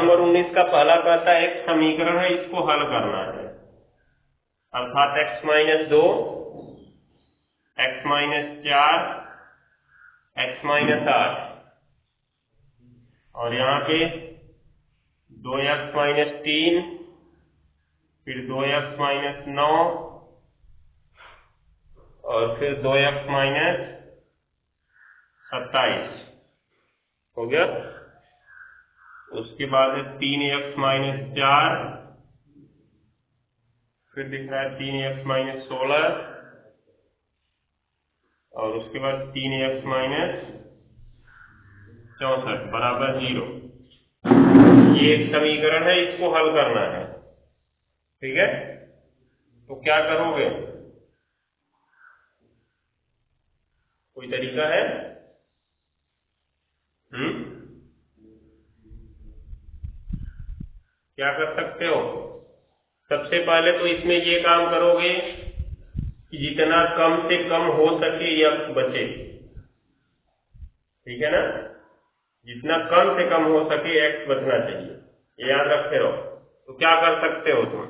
Number 19 का पहला कहता है एक समीकरण है, इसको हल करना है, अर्थात x minus 2, x minus 4, x minus 8 और यहाँ पे 2x माइनस 3, फिर 2x माइनस 9 और फिर 2x माइनस 27 हो गया। उसके बाद है 3x माइनस 4, फिर दिख रहा है 3x माइनस 16 और उसके बाद 3x माइनस 64 बराबर 0। ये एक समीकरण है, इसको हल करना है, ठीक है। तो क्या करोगे, कोई तरीका है? क्या कर सकते हो? सबसे पहले तो इसमें ये काम करोगे कि जितना कम से कम हो सके यह बचे, ठीक है ना। जितना कम से कम हो सके x बचना चाहिए, ये याद रखते रहो। तो क्या कर सकते हो तुम?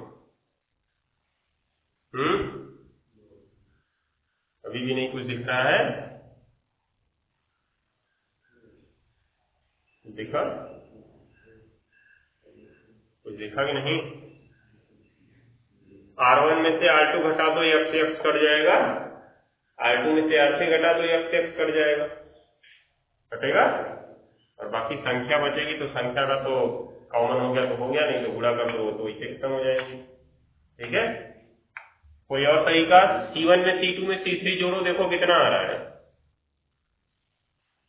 अभी भी नहीं कुछ दिख रहा है? देखा, कुछ देखा कि नहीं? R1 में से R2 घटा दो, x से x कट जाएगा। R2 में से R3 घटा दो, x से x कट जाएगा, कटेगा। और बाकी संख्या बचेगी, तो संख्या का तो कॉमन हो गया तो हो गया, नहीं तो गुणा कर दो तो इसे खत्म हो जाएगी, ठीक है। कोई और तरीका? C1 में C2 में C3 जोड़ो, देखो कितना आ रहा है।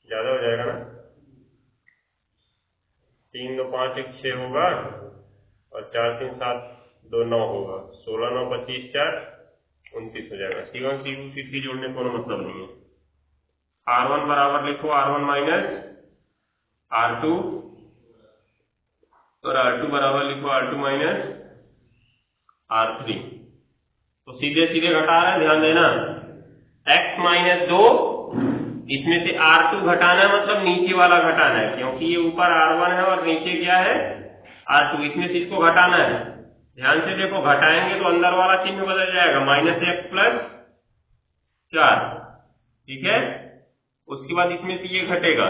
ज्यादा हो जाएगा ना, 3 2 5 1 6 होगा और 4 3 7 2 9 होगा, 16 9 25 4 29 हो जाएगा। C1 C2 C3 जोड़ने को मतलब नहीं है। R1 बराबर लिखो R1 माइनस R2 और R2 बराबर लिखो R2 माइनस R3। तो सीधे सीधे घटा रहे हैं, ध्यान देना। x माइनस 2, इसमें से R2 घटाना मतलब नीचे वाला घटाना है, क्योंकि ये ऊपर R1 है और नीचे क्या है R2, इसमें से इसको घटाना है। ध्यान से देखो, घटाएंगे तो अंदर वाला चिन्ह बदल जाएगा, माइनस x प्लस 4, ठीक है। उसके बाद इसमें से ये घटेगा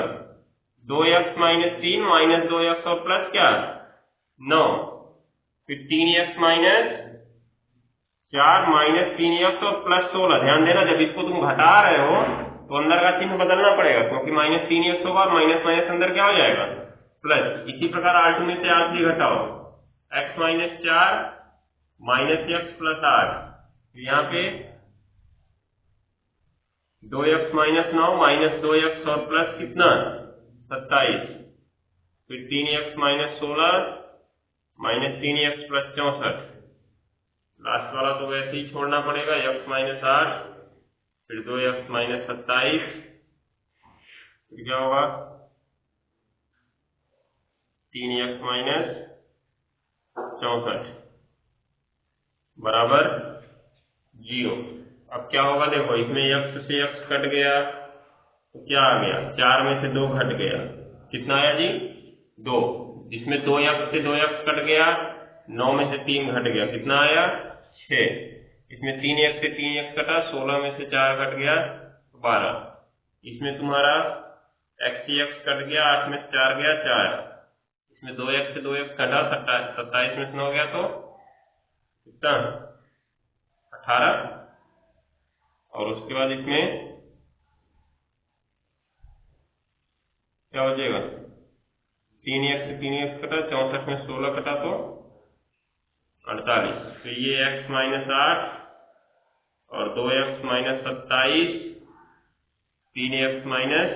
2x माइनस 3 माइनस 2x और प्लस क्या 9, फिर 3x माइनस 4 माइनस 3x और प्लस 16। ध्यान देना, जब इसको तुम घटा रहे हो तो अंदर का चिन्ह बदलना पड़ेगा, क्योंकि माइनस 3x होगा और माइनस माइनस अंदर क्या हो जाएगा प्लस। इसी प्रकार R2 में से R3 घटाओ, x minus 4 minus x plus 8, यहाँ पे 2x माइनस 9 माइनस 2x और प्लस कितना 27, फिर 3x minus 16 minus 3x plus 64। Last वाला तो वैसे ही छोड़ना पड़ेगा, x माइनस 8 फिर 2x माइनस 27, फिर क्या होगा 3x माइनस 64 बराबर 0। अब क्या होगा देखो, इसमें x से x कट गया तो क्या आ गया, 4 में से 2 घट गया, कितना आया जी 2। इसमें 2x से 2x कट गया, 9 में से 3 घट गया, कितना आया 6। इसमें 3x से 3x कटा, 16 में से 4 घट गया 12। इसमें तुम्हारा x से x कट गया, 8 में से 4 गया 4। इसमें 2x से 2x कटा, 27 में से 9 गया तो कितना 18। और उसके बाद इसमें क्या हो जाएगा, 3x से 3x कटा, 64 में 16 कटा तो 48। तो ये x माइनस 8 और 2x माइनस 27, 3x माइनस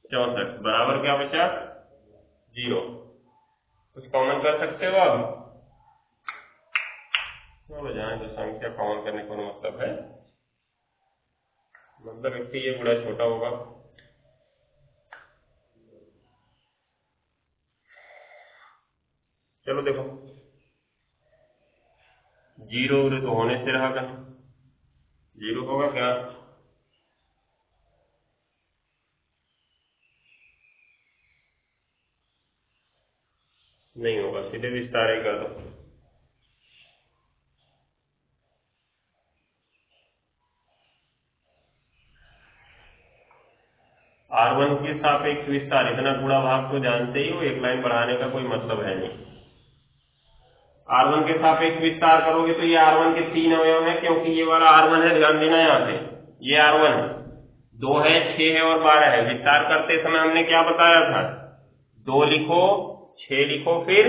64 बराबर क्या बचा 0। कुछ कॉमन कर सकते हो अब? चलो जाने तो, संख्या कॉमन करने का मतलब है, मतलब इससे ये बड़ा छोटा होगा। चलो देखो, 0 तो होने से रहा कहीं, 0 होगा क्या, नहीं होगा, सीधे विस्तार ही कर दो। R1 के सापेक्ष विस्तार, इतना गुणा भाग तो जानते ही हो, एक लाइन बढ़ाने का कोई मतलब है नहीं। R1 के सापेक्ष विस्तार करोगे तो ये R1 के 3 अवयव है, क्योंकि ये वाला R1 है, ध्यान देना यहाँ पे, ये R1 है, 2 है, 6 है और 12 है। विस्तार करते समय हमने क्या बताया था, 2 लिखो, 6 लिखो, फिर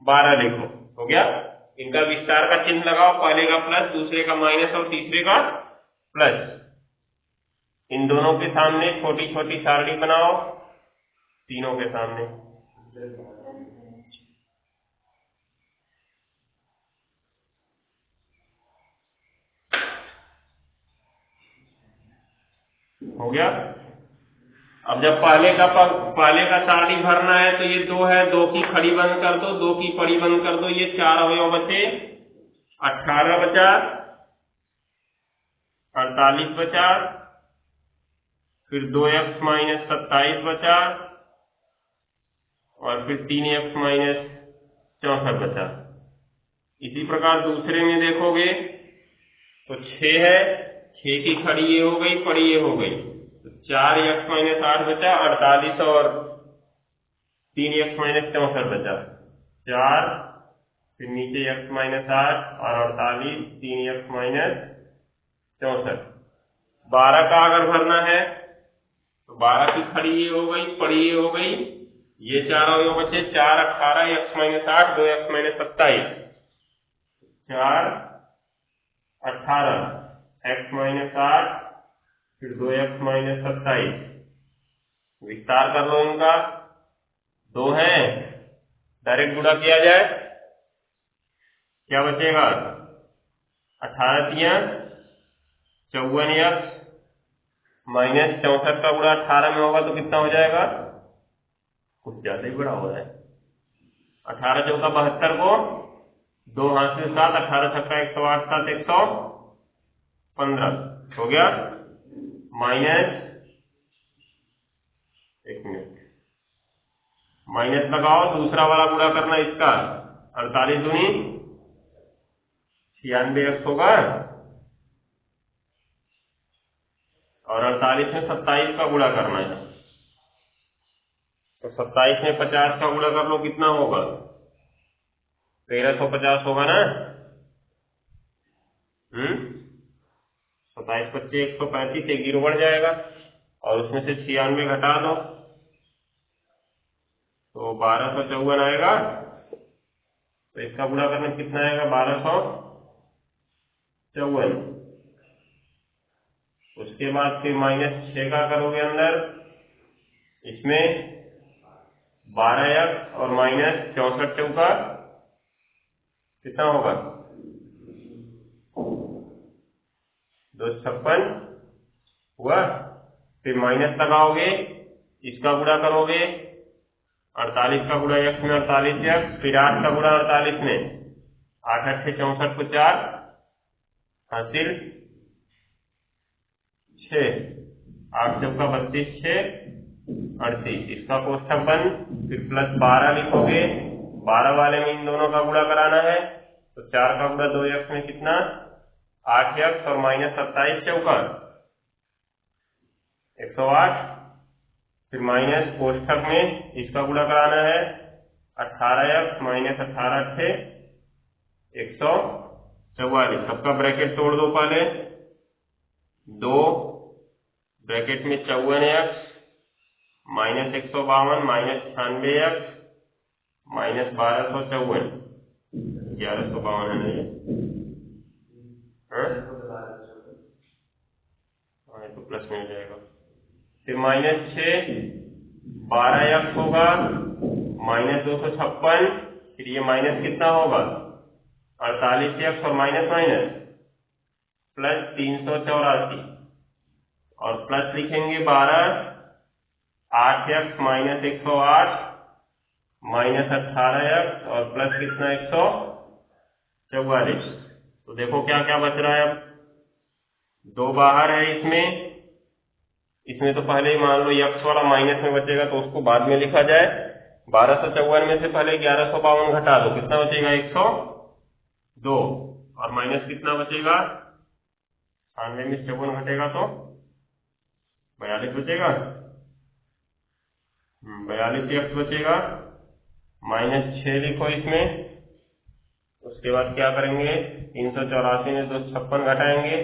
12 लिखो, हो गया। इनका विस्तार का चिन्ह लगाओ, पहले का प्लस, दूसरे का माइनस और तीसरे का प्लस। इन दोनों के सामने छोटी छोटी सारणी बनाओ, तीनों के सामने। हो गया। अब जब पहले का सारणी भरना है तो ये 2 है, 2 की खड़ी बंद कर दो, 2 की पड़ी बंद कर दो, ये 4 अवयव बचे, 18 बचा, 48 बचा, फिर 2x माइनस 27 बचा, और फिर 3x माइनस 64 बचा। इसी प्रकार दूसरे में देखोगे तो 6 है, 6 की खड़ी ये हो गई, पड़ी ये हो गई, तो 4x माइनस 8 बचा, 48 और 3x माइनस 64 बचा, 4, फिर नीचे x माइनस 8 और 48, 3x माइनस 64। 12 का अगर भरना है तो 12 की खड़ी ये हो गई, पड़ी ये हो गई, ये 4 अवयव बचे, 4, 18, x minus 8, 2x minus 27, 4, 18, x minus 8, फिर 2x माइनस 27। विस्तार कर लो इनका, 2 है, डायरेक्ट गुणा किया जाए, क्या बचेगा, 18 तिया 54x माइनस 64 का गुणा 18 में होगा तो कितना हो जाएगा, कुछ ज्यादा ही बड़ा हो रहा है। 18 चौका 72 को 2 हाथ से 7, 18 छक्का 108, 7 115 हो गया, माइनस, एक मिनट, माइनस लगाओ, दूसरा वाला गुणा करना इसका, 48 दूनी 96x होगा, और 48 में 27 का गुणा करना है, तो 27 में 50 का गुणा कर लो, कितना होगा, 1350 होगा ना। 27 25 135, एक 0 बढ़ जाएगा, और उसमें से 96 घटा दो तो 1254 आएगा, तो इसका गुणा करने कितना आएगा, 1254। उसके बाद फिर माइनस 6 का करोगे अंदर, इसमें 12x और माइनस 64 चौका कितना होगा, 256 हुआ। फिर माइनस लगाओगे, इसका गुणा करोगे, 48 का गुणा x में 48x, फिर 8 का गुणा 48 में, 8 8 64 को 4 हासिल 6, 8 चौका 32, 6 38, इसका कोष्ठक बंद, फिर प्लस 12 लिखोगे, 12 वाले में इन दोनों का गुणा कराना है, तो 4 का गुणा 2x में कितना, 8x और माइनस 27 चौका 108, फिर माइनस कोष्ठक में इसका गुणा कराना है, 18x माइनस 18 8 144, सबका ब्रैकेट तोड़ दो पहले, 2 ब्रैकेट में 54x minus 152 minus 96x minus 1254, 1152 है ना ये, हाँ तो प्लस में हो जाएगा। फिर माइनस 6, 12x होगा, माइनस 256, फिर ये माइनस कितना होगा, 48x और माइनस माइनस प्लस 384, और प्लस लिखेंगे 12, 8x माइनस 108 माइनस 18x और प्लस कितना 144। तो देखो क्या क्या बच रहा है, अब 2 बाहर है, इसमें तो पहले ही मान लो x वाला माइनस में बचेगा तो उसको बाद में लिखा जाए, 1254 में से पहले 1152 घटा दो, कितना बचेगा? 102। और माइनस कितना बचेगा? 96 में 54 घटेगा तो 42 बचेगा। 42x बचेगा। -6 लिखो इसमें। उसके बाद क्या करेंगे? 384 में 256 घटाएंगे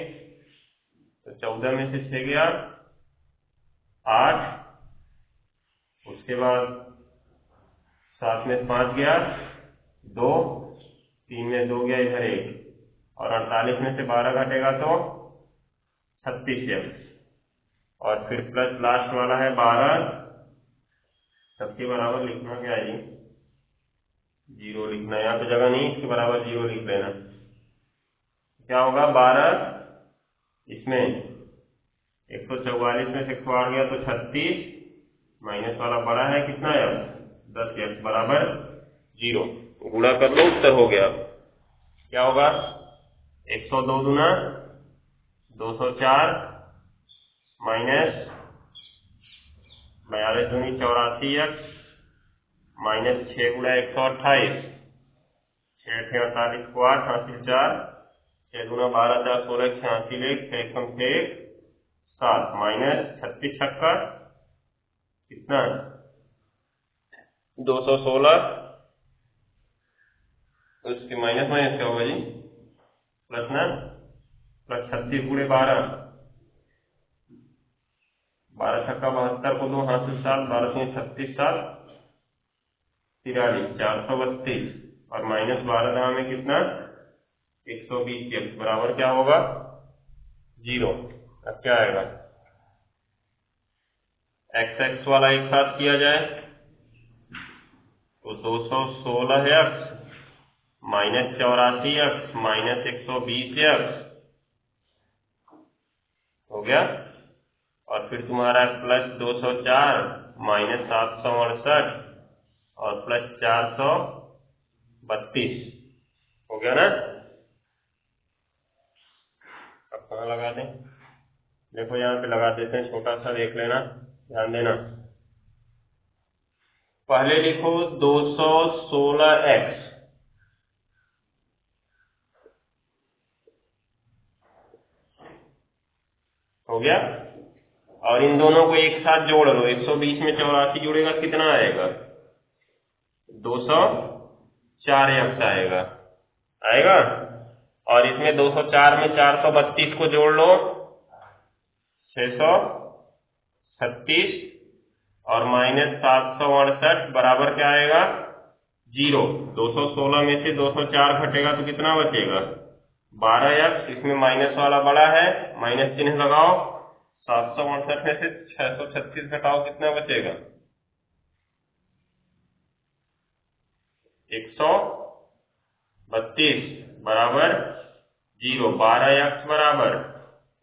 तो 14 में से 6 गया 8। उसके बाद 7 में 5 गया 2, 3 में 2 गया इधर 1, और 48 में से 12 घटेगा तो 36x, और फिर प्लस लास्ट वाला है 12, सबके बराबर लिखना क्या है जी? 0 लिखना है, यहाँ पे जगह नहीं, इसके बराबर 0 लिख लेना। क्या होगा? 12, इसमें 144 में से 108 गया तो 36, माइनस वाला बड़ा है कितना है? अब 10x बराबर 0। गुणा कर लो, उत्तर हो गया। क्या होगा? 102 दूना 204 माइनस 42 दूनी 84x माइनस 6 गुणा 128, 6 48 को 8, हासिल 4, 6 दूना 12 4 16, 86 1, 6 कम 1 7, माइनस 36 छक्का कितना? 216। तो इसके माइनस माइनस क्या होगा जी? प्लस ना, प्लस 36 गुणे 12, 12 छक्का 72 को 2, हासिल 7, 12 से 36 7 43, 432, और माइनस 12 में कितना? 120x बराबर क्या होगा? 0। अब क्या आएगा? x वाला एक साथ किया जाए तो 216x minus 84x minus 120x हो गया, और फिर तुम्हारा प्लस 204 माइनस 768 और प्लस 432 हो गया ना। अब कहाँ लगा दें? देखो यहाँ पे लगा देते हैं, छोटा सा देख लेना, ध्यान देना। पहले लिखो 216x हो गया, और इन दोनों को एक साथ जोड़ लो। 120 में 84 जुड़ेगा कितना आएगा? 204x आएगा, आएगा। और इसमें 204 में 432 को जोड़ लो, 636, और माइनस 768 बराबर क्या आएगा? 0। 216 में से 204 घटेगा तो कितना बचेगा? 12x, इसमें माइनस वाला बड़ा है, माइनस चिन्ह लगाओ। 768 में से 636 घटाओ, कितना बचेगा? 132 बराबर 0। 12x बराबर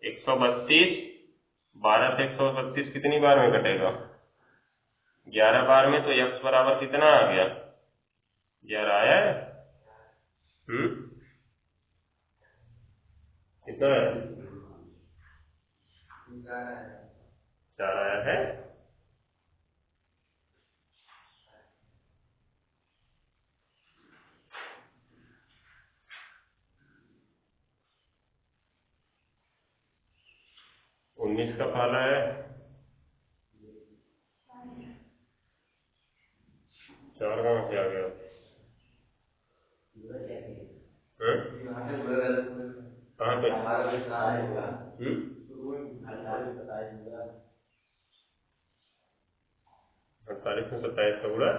132, 12 से 132 कितनी बार में घटेगा? 11 बार में। तो x बराबर कितना आ गया? 11 आया है। कितना है? 4 आया है। उन्नीस का पाला है, 4 कहाँ से आ गया? कहाँ पे? 48 में 27 का गुणा,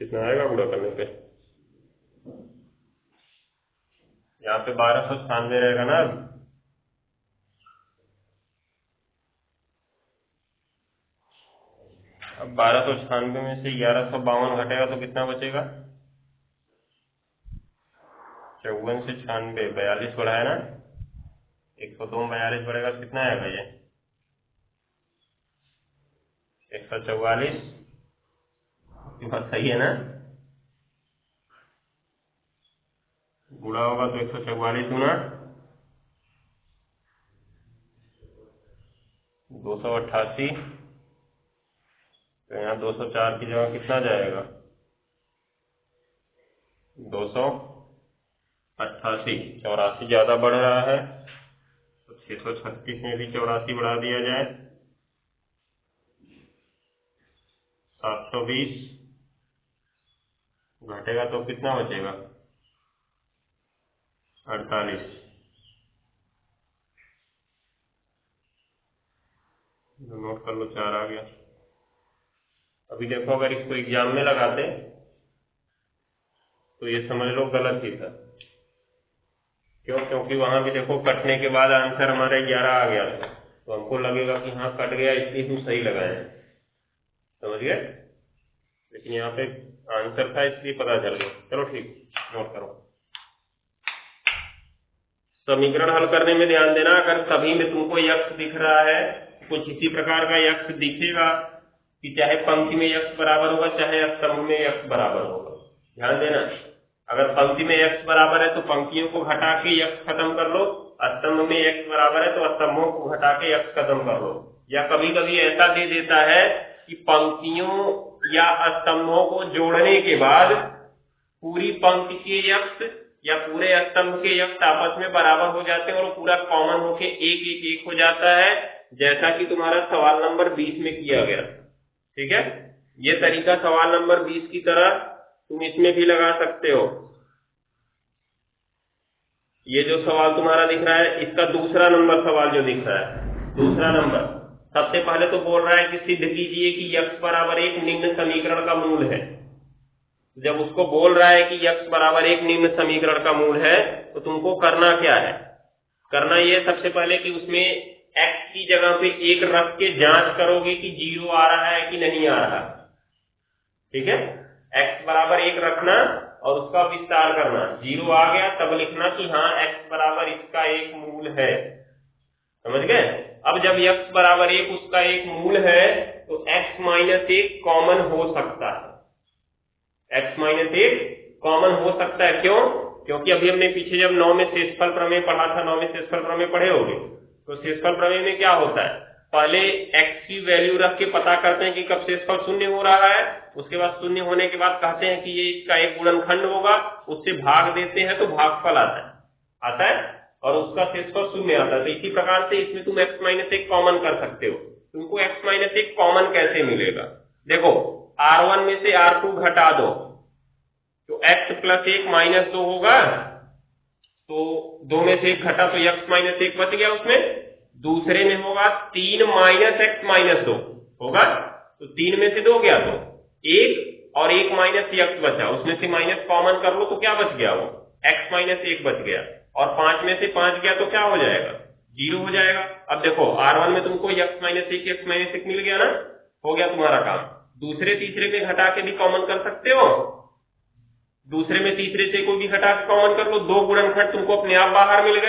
कितना आएगा गुणा करने पे? यहाँ पे 1296 रहेगा ना। अब 1296 में से 1152 घटेगा तो कितना बचेगा? 54 से 96, 42 बढ़ा है ना, 102 42 बढ़ेगा तो कितना आएगा ये? 144। बात सही है ना? गुणा होगा तो 144 गुना 288, तो यहाँ 204 की जगह कितना जाएगा? 288। 84 ज्यादा बढ़ रहा है तो 636 में भी 84 बढ़ा दिया जाए, 720 घटेगा तो कितना बचेगा? 48। नोट कर लो, 4 आ गया। अभी देखो अगर इसको एग्जाम में लगाते तो ये समझ लो गलत ही था। क्यों? क्योंकि वहां भी देखो कटने के बाद आंसर हमारा 11 आ गया था, तो हमको लगेगा कि हाँ कट गया इसलिए हम सही लगाए हैं, समझ गए? लेकिन यहाँ पे आंसर था इसलिए पता चल गया। चलो ठीक, नोट करो। समीकरण हल करने में ध्यान देना, अगर सभी में तुमको यक्ष दिख रहा है, कुछ इसी प्रकार का यक्ष दिखेगा कि चाहे पंक्ति में यक्ष बराबर होगा चाहे स्तंभ में यक्ष बराबर होगा। ध्यान देना, अगर पंक्ति में यक्ष बराबर है तो पंक्तियों को घटा के यक्ष खत्म कर लो, स्तंभ में यक्ष बराबर है तो स्तंभों को घटा के यक्ष खत्म कर लो। या कभी कभी ऐसा दे देता है कि पंक्तियों या स्तंभों को जोड़ने के बाद पूरी पंक्ति के यक्ष या पूरे स्तंभ के यक्ष आपस में बराबर हो जाते हैं और पूरा कॉमन होके एक एक एक हो जाता है, जैसा कि तुम्हारा सवाल नंबर 20 में किया गया। ठीक है, ये तरीका सवाल नंबर 20 की तरह तुम इसमें भी लगा सकते हो। ये जो सवाल तुम्हारा दिख रहा है, इसका दूसरा नंबर सवाल जो दिख रहा है, दूसरा नंबर, सबसे पहले तो बोल रहा है कि सिद्ध कीजिए कि यक्ष बराबर एक निम्न समीकरण का मूल है। जब उसको बोल रहा है कि यक्ष बराबर एक निम्न समीकरण का मूल है तो तुमको करना क्या है? करना ये सबसे पहले कि उसमें x की जगह पे एक रख के जांच करोगे कि 0 आ रहा है कि नहीं आ रहा। ठीक है, x बराबर 1 रखना और उसका विस्तार करना, 0 आ गया तब लिखना कि हाँ x बराबर इसका एक मूल है। समझ गए? अब जब x बराबर 1 उसका एक मूल है तो x माइनस 1 कॉमन हो सकता है। x माइनस 1 कॉमन हो सकता है, क्यों? क्योंकि अभी हमने पीछे जब 9 में शेषफल प्रमेय पढ़ा था, 9 में शेषफल प्रमेय पढ़े होंगे, तो शेषफल प्रमेय में क्या होता है, पहले x की वैल्यू रख के पता करते हैं कि कब शेषफल शून्य हो रहा है, उसके बाद शून्य होने के बाद कहते हैं कि ये इसका एक गुणनखंड होगा, उससे भाग देते हैं तो भागफल आता है और उसका शेषफल शून्य आता है। तो इसी प्रकार से इसमें तुम x माइनस 1 कॉमन कर सकते हो। तुमको x माइनस 1 कॉमन कैसे मिलेगा? देखो, R1 में से R2 घटा दो तो x प्लस 1 माइनस 2 होगा, तो 2 में से 1 घटा तो x माइनस 1 बच गया उसमें। दूसरे में होगा 3 माइनस x माइनस 2 होगा, तो 3 में से 2 गया तो 1 और 1 माइनस x बचा, उसमें से माइनस कॉमन कर लो तो क्या बच गया? वो x माइनस 1 बच गया, और 5 में से 5 गया तो क्या हो जाएगा? 0 हो जाएगा। अब देखो R1 में तुमको x माइनस 1 मिल गया ना, हो गया तुम्हारा काम। दूसरे तीसरे में घटा के भी कॉमन कर सकते हो, दूसरे में तीसरे से कोई भी घटा के कॉमन कर लो, 2 गुणनखंड तुमको अपने आप बाहर मिल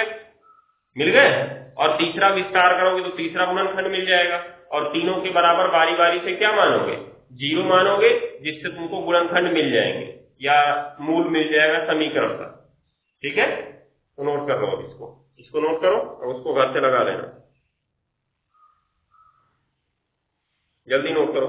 गए और तीसरा विस्तार करोगे तो तीसरा गुणनखंड मिल जाएगा, और तीनों के बराबर बारी बारी से क्या मानोगे? 0 मानोगे, जिससे तुमको गुणनखंड मिल जाएंगे या मूल मिल जाएगा समीकरण का। ठीक है, तो नोट कर लो, इसको नोट करो और उसको घर से लगा लेना, जल्दी नोट करो।